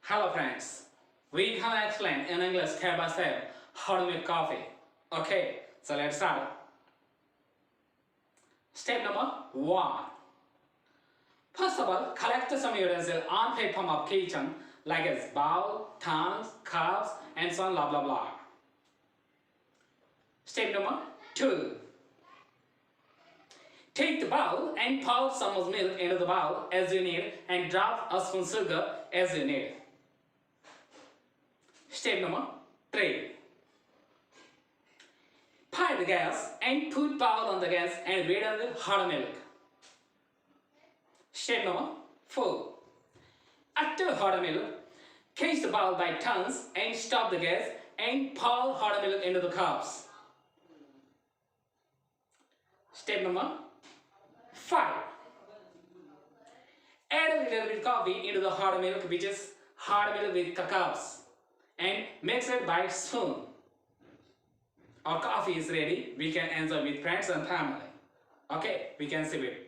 Hello friends, we gonna explain in English step by step how to make coffee. Okay, so let's start. Step number 1. First of all, collect some utensils on platform of kitchen like a bowl, tongs, cups and so on blah blah blah. Step number 2. Take the bowl and pour some milk into the bowl as you need and drop a spoon sugar as you need. Step number 3. Pile the gas and put bowl on the gas and wait on the hot milk. Step number 4. After hot milk, catch the bowl by turns and stop the gas and pour hot milk into the cups. Step number 5. Add a little bit coffee into the hot milk, which is hot milk with cups, and mix it by spoon. Our coffee is ready. We can enjoy with friends and family. Okay, we can sip it.